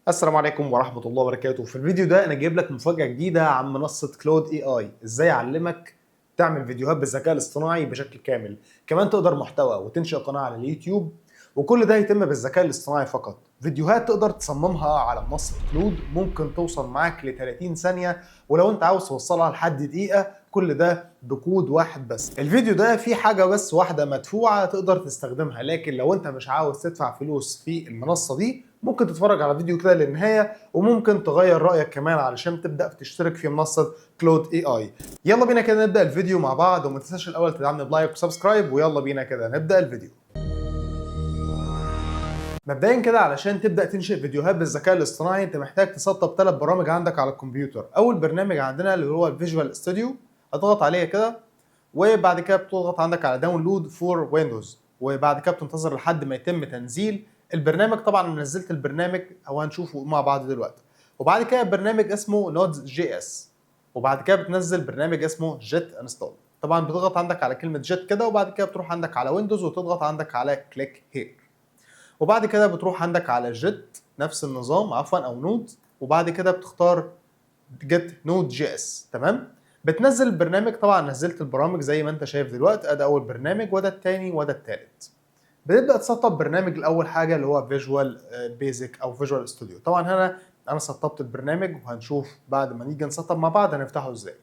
السلام عليكم ورحمة الله وبركاته. في الفيديو ده أنا جايب لك مفاجأة جديدة عن منصة كلود اي اي، ازاي اعلمك تعمل فيديوهات بالذكاء الاصطناعي بشكل كامل، كمان تقدر محتوى وتنشئ قناة على اليوتيوب، وكل ده يتم بالذكاء الاصطناعي فقط. فيديوهات تقدر تصممها على منصة كلود ممكن توصل معاك ل 30 ثانية، ولو انت عاوز توصلها لحد دقيقة كل ده بكود واحد بس. الفيديو ده فيه حاجة بس واحدة مدفوعة تقدر تستخدمها، لكن لو انت مش عاوز تدفع فلوس في المنصة دي ممكن تتفرج على الفيديو كده للنهاية، وممكن تغير رأيك كمان علشان تبدأ تشترك في منصة كلود اي اي. يلا بينا كده نبدأ الفيديو مع بعض، وما تنساش الأول تدعمني بلايك وسبسكرايب، ويلا بينا كده نبدأ الفيديو. مبدئيا كده علشان تبدأ تنشئ فيديوهات بالذكاء الاصطناعي انت محتاج تسطب 3 برامج عندك على الكمبيوتر. أول برنامج عندنا اللي هو الفيجوال ستوديو، هتضغط عليه كده، وبعد كده بتضغط عندك على داونلود فور ويندوز، وبعد كده بتنتظر لحد ما يتم تنزيل البرنامج. طبعا انا نزلت البرنامج او هنشوفه مع بعض دلوقتي. وبعد كده برنامج اسمه نودز جي اس، وبعد كده بتنزل برنامج اسمه جيت انستول. طبعا بتضغط عندك على كلمه جيت كده، وبعد كده بتروح عندك على ويندوز وتضغط عندك على كليك هير، وبعد كده بتروح عندك على جيت نفس النظام عفوا او نود، وبعد كده بتختار جيت نود جي اس. تمام، بتنزل البرنامج. طبعا نزلت البرامج زي ما انت شايف دلوقتي، ادي اول برنامج وده الثاني وده الثالث. بتبدا تسطب برنامج الاول حاجه اللي هو فيجوال بيزك او فيجوال ستوديو. طبعا هنا انا سطبت البرنامج، وهنشوف بعد ما نيجي نسطب مع بعض هنفتحه ازاي.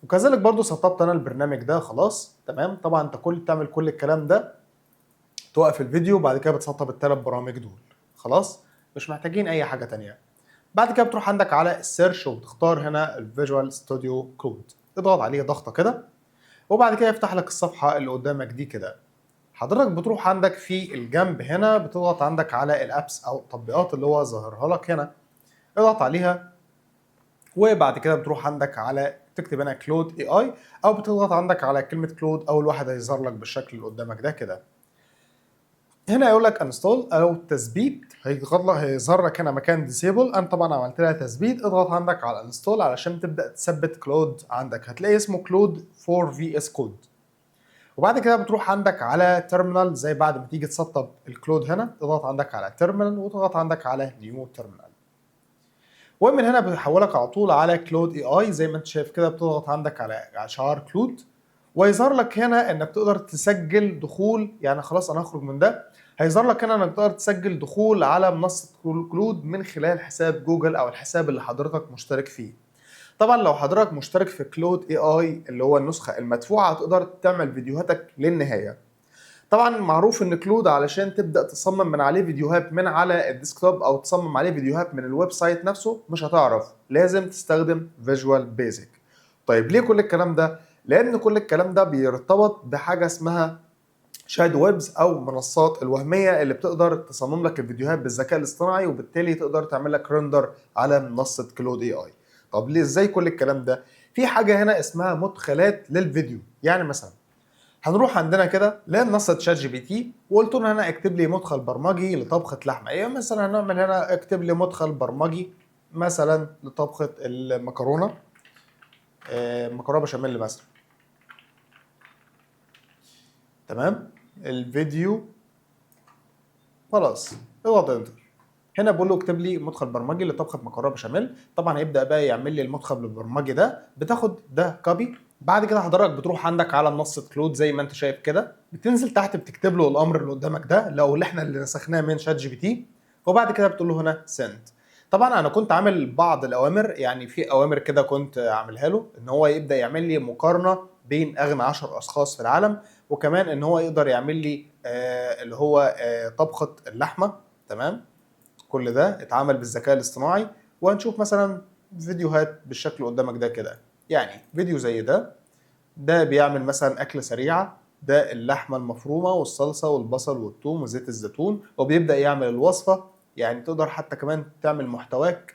وكذلك برضو سطبت انا البرنامج ده خلاص. تمام، طبعا انت بتعمل كل الكلام ده، توقف الفيديو وبعد كده بتسطب ال3 برامج دول. خلاص، مش محتاجين اي حاجه تانية. بعد كده بتروح عندك على السيرش وبتختار هنا الفيجوال ستوديو كود، تضغط عليه ضغطه كده، وبعد كده يفتح لك الصفحه اللي قدامك دي كده. حضرتك بتروح عندك في الجنب هنا بتضغط عندك على الابس او التطبيقات اللي هو ظاهرها لك هنا، اضغط عليها، وبعد كده بتروح عندك على تكتب هنا كلود اي اي، او بتضغط عندك على كلمه كلود، اول واحد هيظهر لك بالشكل اللي قدامك ده كده. هنا يقول لك انستول او تثبيت، هيظهر لك هنا مكان ديسيبل. انا طبعا عملت لها تثبيت، اضغط عندك على انستول علشان تبدا تثبت كلود عندك. هتلاقي اسمه كلود 4 في اس كود، وبعد كده بتروح عندك على تيرمينال. زي بعد ما تيجي تسطب الكلود هنا تضغط عندك على تيرمينال وتضغط عندك على نيو تيرمينال، ومن هنا بيحولك على طول على كلود اي اي. زي ما انت شايف كده بتضغط عندك على شعار كلود، ويظهر لك هنا انك تقدر تسجل دخول. يعني خلاص انا هخرج من ده، هيظهر لك هنا انك تقدر تسجل دخول على منصة كلود من خلال حساب جوجل او الحساب اللي حضرتك مشترك فيه. طبعا لو حضرتك مشترك في كلود اي اي اللي هو النسخة المدفوعة هتقدر تعمل فيديوهاتك للنهاية. طبعا معروف ان كلود علشان تبدا تصمم من عليه فيديوهات من على الديسكتوب او تصمم عليه فيديوهات من الويب سايت نفسه مش هتعرف، لازم تستخدم فيجوال بيزك. طيب ليه كل الكلام ده؟ لان كل الكلام ده بيرتبط بحاجه اسمها شاد ويبز او منصات الوهميه اللي بتقدر تصمم لك الفيديوهات بالذكاء الاصطناعي، وبالتالي تقدر تعمل لك رندر على منصه كلود اي اي. طب ليه ازاي كل الكلام ده؟ في حاجه هنا اسمها مدخلات للفيديو. يعني مثلا هنروح عندنا كده لمنصه شات جي بي تي، وقلت له هنا اكتب لي مدخل برمجي لطبخه لحمه. ايه مثلا هنعمل هنا اكتب لي مدخل برمجي مثلا لطبخه المكرونه، مكرونه بشاميل مثلا. تمام، الفيديو خلاص، اضغط انتر. هنا بقول له اكتب لي مدخل برمجي لطبخه مكرونه بشاميل. طبعا هيبدا بقى يعمل لي المدخل البرمجي ده، بتاخد ده كوبي. بعد كده حضرتك بتروح عندك على منصه كلود زي ما انت شايف كده، بتنزل تحت بتكتب له الامر اللي قدامك ده لو اللي احنا اللي نسخناه من شات جي بي تي، وبعد كده بتقول له هنا سند. طبعا انا كنت عامل بعض الاوامر، يعني في اوامر كده كنت عاملها له ان هو يبدا يعمل لي مقارنه بين اغنى 10 اشخاص في العالم، وكمان ان هو يقدر يعمل لي اللي هو طبخه اللحمه. تمام، كل ده اتعمل بالذكاء الاصطناعي. وهنشوف مثلا فيديوهات بالشكل اللي قدامك ده كده. يعني فيديو زي ده بيعمل مثلا أكلة سريعة، ده اللحمة المفرومة والصلصة والبصل والثوم وزيت الزيتون، وبيبدأ يعمل الوصفة. يعني تقدر حتى كمان تعمل محتواك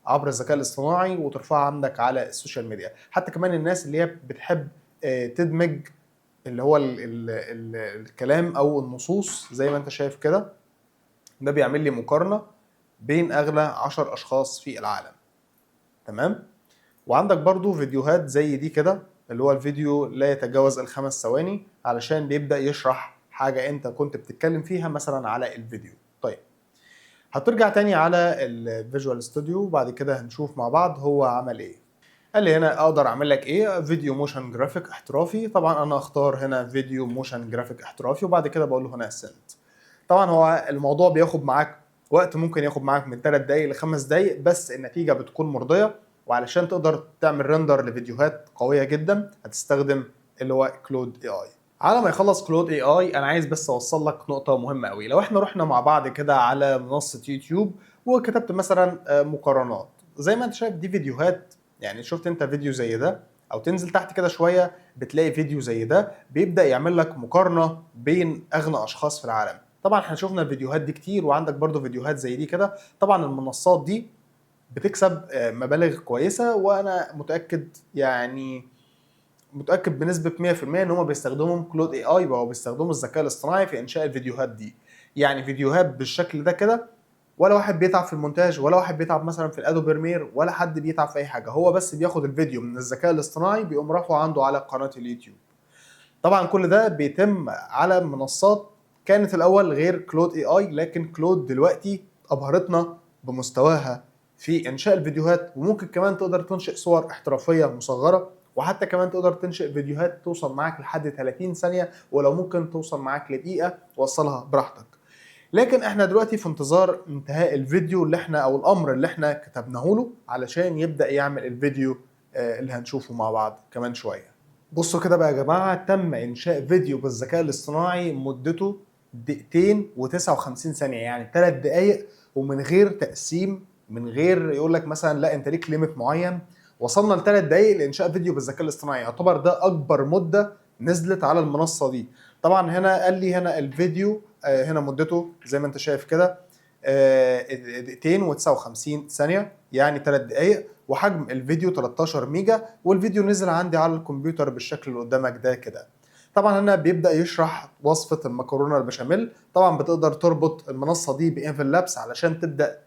عبر الذكاء الاصطناعي وترفعها عندك على السوشيال ميديا. حتى كمان الناس اللي هي بتحب تدمج اللي هو ال الكلام او النصوص زي ما انت شايف كده، ده بيعمل لي مقارنة بين اغلى 10 اشخاص في العالم. تمام، وعندك برضو فيديوهات زي دي كده اللي هو الفيديو لا يتجاوز ال5 ثواني، علشان بيبدأ يشرح حاجة انت كنت بتتكلم فيها مثلا على الفيديو. طيب هترجع تاني على الفيجوال ستوديو وبعد كده هنشوف مع بعض هو عمل ايه. قال لي هنا اقدر اعمل لك ايه؟ فيديو موشن جرافيك احترافي. طبعا انا اختار هنا فيديو موشن جرافيك احترافي وبعد كده بقول له هنا سنت. طبعا هو الموضوع بياخد معاك وقت، ممكن ياخد معاك من 3 دقايق ل 5 دقايق، بس النتيجه بتكون مرضيه. وعلشان تقدر تعمل ريندر لفيديوهات قويه جدا هتستخدم اللي هو كلود اي اي. على ما يخلص كلود اي اي انا عايز بس اوصل لك نقطه مهمه قوي. لو احنا رحنا مع بعض كده على منصه يوتيوب وكتبت مثلا مقارنات، زي ما انت شايف دي فيديوهات. يعني شفت انت فيديو زي ده، او تنزل تحت كده شويه بتلاقي فيديو زي ده بيبدا يعمل لك مقارنه بين اغنى اشخاص في العالم. طبعا احنا شفنا الفيديوهات دي كتير وعندك برضو فيديوهات زي دي كده. طبعا المنصات دي بتكسب مبالغ كويسه، وانا متاكد يعني متاكد بنسبه 100% ان هم بيستخدموا كلود اي اي او بيستخدموا الذكاء الاصطناعي في انشاء الفيديوهات دي. يعني فيديوهات بالشكل ده كده، ولا واحد بيتعب في المونتاج، ولا واحد بيتعب مثلا في الادو بريمير، ولا حد بيتعب في اي حاجه. هو بس بياخد الفيديو من الذكاء الاصطناعي بيقوم رافعه عنده على قناه اليوتيوب. طبعا كل ده بيتم على منصات كانت الاول غير كلود اي اي، لكن كلود دلوقتي ابهرتنا بمستواها في انشاء الفيديوهات. وممكن كمان تقدر تنشئ صور احترافيه مصغره، وحتى كمان تقدر تنشئ فيديوهات توصل معاك لحد 30 ثانيه، ولو ممكن توصل معاك لدقيقه وصلها براحتك. لكن احنا دلوقتي في انتظار انتهاء الفيديو اللي احنا او الامر اللي احنا كتبناه له علشان يبدا يعمل الفيديو اللي هنشوفه مع بعض كمان شويه. بصوا كده بقى يا جماعه، تم انشاء فيديو بالذكاء الاصطناعي مدته دقيقتين و59 ثانيه، يعني 3 دقائق، ومن غير تقسيم، من غير يقول لك مثلا لا انت ليك ليميت معين. وصلنا ل3 دقائق لانشاء فيديو بالذكاء الاصطناعي، يعتبر ده اكبر مده نزلت على المنصه دي. طبعا هنا قال لي هنا الفيديو هنا مدته زي ما انت شايف كده دقيقتين و59 ثانيه، يعني 3 دقائق، وحجم الفيديو 13 ميجا، والفيديو نزل عندي على الكمبيوتر بالشكل اللي قدامك ده كده. طبعا هنا بيبدا يشرح وصفه المكرونه البشاميل. طبعا بتقدر تربط المنصه دي بانفل لابس علشان تبدا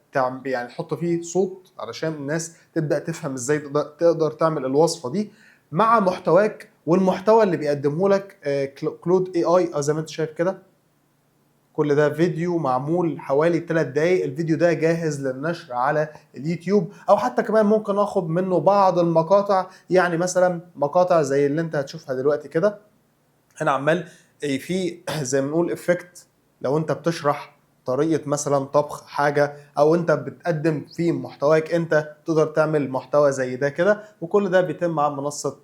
يعني تحط فيه صوت علشان الناس تبدا تفهم ازاي تقدر تعمل الوصفه دي مع محتواك والمحتوى اللي بيقدمه لك كلود اي اي زي ما انت شايف كده. كل ده فيديو معمول حوالي 3 دقايق. الفيديو ده جاهز للنشر على اليوتيوب، او حتى كمان ممكن اخد منه بعض المقاطع، يعني مثلا مقاطع زي اللي انت هتشوفها دلوقتي كده. انا عمال في زي ما بنقول افكت، لو انت بتشرح طريقة مثلا طبخ حاجة او انت بتقدم في محتواك انت تقدر تعمل محتوى زي ده كده. وكل ده بيتم على منصة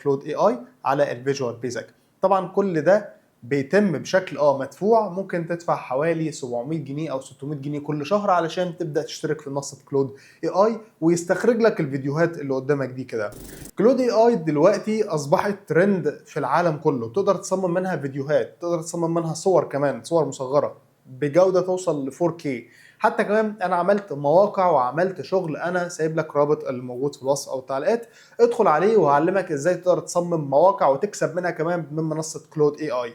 كلود اي اي على الفيجوال بيزك. طبعا كل ده بيتم بشكل مدفوع، ممكن تدفع حوالي 700 جنيه او 600 جنيه كل شهر علشان تبدا تشترك في منصه كلود اي اي ويستخرج لك الفيديوهات اللي قدامك دي كده. كلود اي اي دلوقتي اصبحت ترند في العالم كله، تقدر تصمم منها فيديوهات، تقدر تصمم منها صور، كمان صور مصغره بجوده توصل ل 4K. حتى كمان انا عملت مواقع وعملت شغل، انا سايب لك رابط الموجود في الوصف او التعليقات، ادخل عليه وهعلمك ازاي تقدر تصمم مواقع وتكسب منها كمان من منصه كلود اي اي.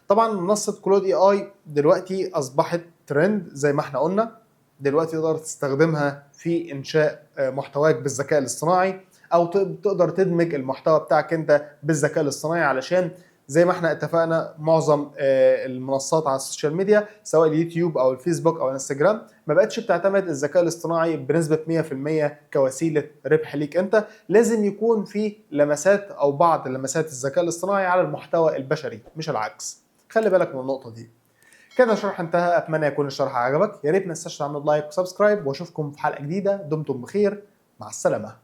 طبعا منصه كلود اي اي دلوقتي اصبحت ترند زي ما احنا قلنا. دلوقتي تقدر تستخدمها في انشاء محتواك بالذكاء الاصطناعي، او تقدر تدمج المحتوى بتاعك انت بالذكاء الاصطناعي، علشان زي ما احنا اتفقنا معظم المنصات على السوشيال ميديا سواء اليوتيوب او الفيسبوك او الانستجرام ما بقتش بتعتمد الذكاء الاصطناعي بنسبه 100% كوسيله ربح ليك انت. لازم يكون في لمسات او بعض لمسات الذكاء الاصطناعي على المحتوى البشري مش العكس. خلي بالك من النقطه دي. كده الشرح انتهى، اتمنى يكون الشرح عجبك. يا ريت ما تنساش تعمل لايك وسبسكرايب، واشوفكم في حلقه جديده. دمتم بخير، مع السلامه.